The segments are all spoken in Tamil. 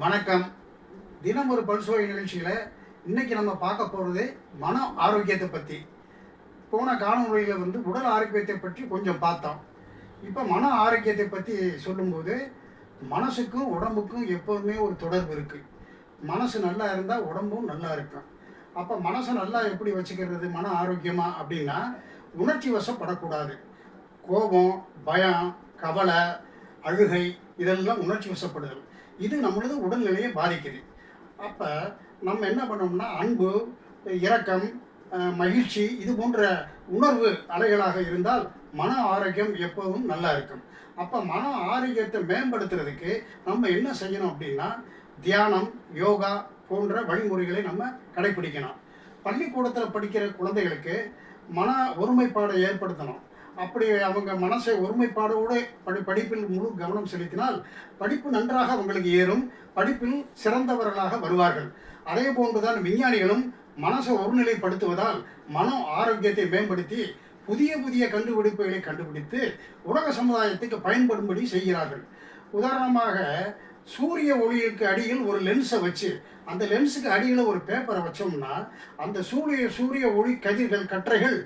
வணக்கம். தினம் ஒரு பல்சுவை நிகழ்ச்சியில் இன்னைக்கு நம்ம பார்க்க போகிறது மன ஆரோக்கியத்தை பற்றி. போன காணொளியில் உடல் ஆரோக்கியத்தை பற்றி கொஞ்சம் பார்த்தோம். இப்போ மன ஆரோக்கியத்தை பற்றி சொல்லும்போது மனசுக்கும் உடம்புக்கும் எப்போதுமே ஒரு தொடர்பு இருக்குது. மனசு நல்லா இருந்தால் உடம்பும் நல்லா இருக்கும். அப்போ மனசை நல்லா எப்படி வச்சுக்கிறது மன ஆரோக்கியமாக அப்படின்னா, உணர்ச்சி வசப்படக்கூடாது. கோபம், பயம், கவலை, அழுகை இதெல்லாம் உணர்ச்சி வசப்படுதல். இது நம்மளது உடல்நிலையை பாதிக்குது. அப்போ நம்ம என்ன பண்ணோம்னா, அன்பு, இரக்கம், மகிழ்ச்சி இது போன்ற உணர்வு அலைகளாக இருந்தால் மன ஆரோக்கியம் எப்போதும் நல்லா இருக்கும். அப்போ மன ஆரோக்கியத்தை மேம்படுத்துறதுக்கு நம்ம என்ன செய்யணும் அப்படின்னா, தியானம், யோகா போன்ற வழிமுறைகளை நம்ம கடைப்பிடிக்கணும். பள்ளிக்கூடத்தில் படிக்கிற குழந்தைகளுக்கு மன ஒருமைப்பாடை ஏற்படுத்தணும். அப்படி அவங்க மனசை ஒருமைப்பாடோடு படிப்பில் முழு கவனம் செலுத்தினால் படிப்பு நன்றாக அவங்களுக்கு ஏறும், படிப்பில் சிறந்தவர்களாக வருவார்கள். அதே போன்றுதான் விஞ்ஞானிகளும் மனசை ஒருநிலைப்படுத்துவதால் மன ஆரோக்கியத்தை மேம்படுத்தி புதிய புதிய கண்டுபிடிப்புகளை கண்டுபிடித்து உலக சமுதாயத்துக்கு பயன்படும்படி செய்கிறார்கள். உதாரணமாக, சூரிய ஒளிக்கு அடியில் ஒரு லென்ஸை வச்சு அந்த லென்ஸுக்கு அடியில் ஒரு பேப்பரை வச்சோம்னா அந்த சூரிய ஒளி கதிர்கள் கற்றைகள்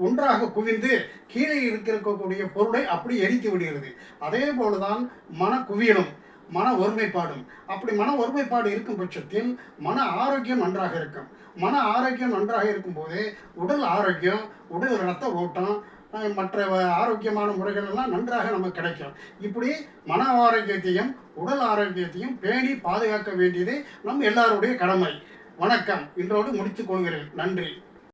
ஒன்றாக குவிந்து கீழே இருக்கக்கூடிய பொருளை அப்படி எரித்து விடுகிறது. அதே போலதான் மன குவியலும் மன ஒருமைப்பாடும். அப்படி மன ஒருமைப்பாடு இருக்கும் பட்சத்தில் மன ஆரோக்கியம் நன்றாக இருக்கும். மன ஆரோக்கியம் நன்றாக இருக்கும்போது உடல் ஆரோக்கியம், உடல் இரத்த ஓட்டம், மற்ற ஆரோக்கியமான முறைகள் எல்லாம் நன்றாக நமக்கு கிடைக்கும். இப்படி மன ஆரோக்கியத்தையும் உடல் ஆரோக்கியத்தையும் பேணி பாதுகாக்க வேண்டியது நம் எல்லாருடைய கடமை. வணக்கம். இன்றோடு முடித்துக் கொள்கிறேன். நன்றி.